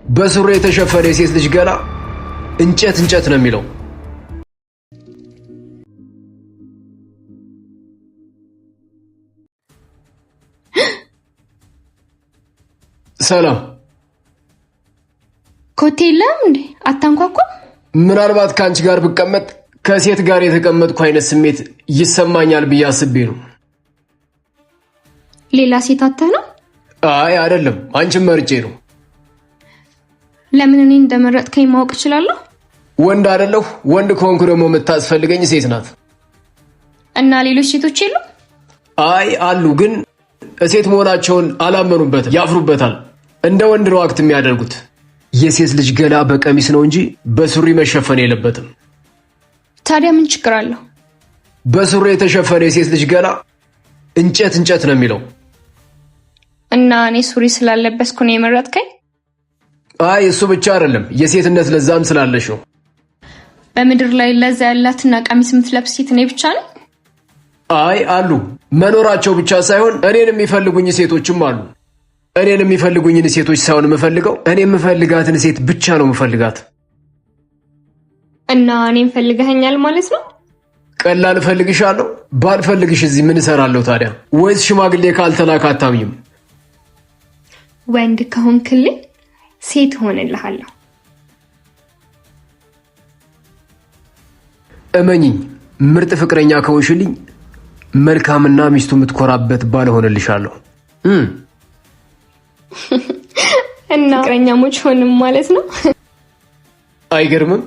በሱሪ የተሸፈነ የሴት ልጅ ገላ እንጨት እንጨት ነው የሚለው። ሰላም ኮቴ የለም እንዴ? አታንኳኳ? ምናልባት ከአንቺ ጋር ብቀመጥ ከሴት ጋር የተቀመጥኩ አይነት ስሜት ይሰማኛል ብዬ አስቤ ነው። ሌላ ሴት አተህ ነው? አይ አይደለም፣ አንቺን መርጬ ነው። ለምን እኔ እንደመረጥከኝ ማወቅ እችላለሁ? ወንድ አይደለሁ? ወንድ ከሆንኩ ደግሞ የምታስፈልገኝ ሴት ናት። እና ሌሎች ሴቶች የሉ? አይ አሉ፣ ግን ሴት መሆናቸውን አላመኑበትም፣ ያፍሩበታል። እንደ ወንድ ነው አክት የሚያደርጉት። የሴት ልጅ ገላ በቀሚስ ነው እንጂ በሱሪ መሸፈን የለበትም። ታዲያ ምን ችግር አለው? በሱሪ የተሸፈነ የሴት ልጅ ገላ እንጨት እንጨት ነው የሚለው። እና እኔ ሱሪ ስላለበስኩ ነው የመረጥከኝ? አይ እሱ ብቻ አይደለም፣ የሴትነት ለዛም ስላለሽ ነው። በምድር ላይ ለዛ ያላትና ቀሚስ የምትለብስ ሴት እኔ ብቻ ነኝ? አይ አሉ። መኖራቸው ብቻ ሳይሆን እኔን የሚፈልጉኝ ሴቶችም አሉ። እኔን የሚፈልጉኝን ሴቶች ሳይሆን የምፈልገው እኔ የምፈልጋትን ሴት ብቻ ነው የምፈልጋት። እና እኔን ፈልገኸኛል ማለት ነው? ቀላል እፈልግሻለሁ። ባልፈልግሽ እዚህ ምን እሰራለሁ ታዲያ? ወይስ ሽማግሌ ካልተላከ አታምኝም? ወንድ ከሆንክልኝ ሴት ሆነልሃለሁ። እመኚኝ፣ ምርጥ ፍቅረኛ ከሆንሽልኝ መልካምና ሚስቱ የምትኮራበት ባል ሆነልሻለሁ። እና ፍቅረኛሞች ሆንም ማለት ነው? አይገርምም?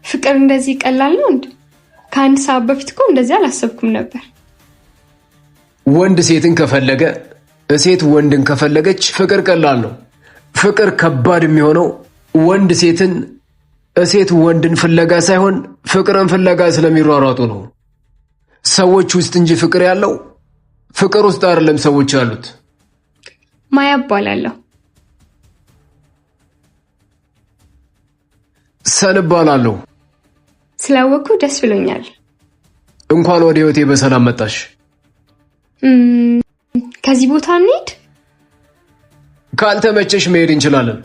ፍቅር እንደዚህ ቀላል ነው እንዴ? ከአንድ ሰዓት በፊት እኮ እንደዚህ አላሰብኩም ነበር። ወንድ ሴትን ከፈለገ፣ ሴት ወንድን ከፈለገች ፍቅር ቀላል ነው። ፍቅር ከባድ የሚሆነው ወንድ ሴትን፣ ሴት ወንድን ፍለጋ ሳይሆን ፍቅርን ፍለጋ ስለሚሯሯጡ ነው። ሰዎች ውስጥ እንጂ ፍቅር ያለው ፍቅር ውስጥ አይደለም ሰዎች ያሉት። ማያ እባላለሁ። ሰን እባላለሁ። ስላወኩ ደስ ብሎኛል። እንኳን ወደ ህይወቴ በሰላም መጣሽ። ከዚህ ቦታ እንሂድ? ካልተመቸሽ መሄድ እንችላለን።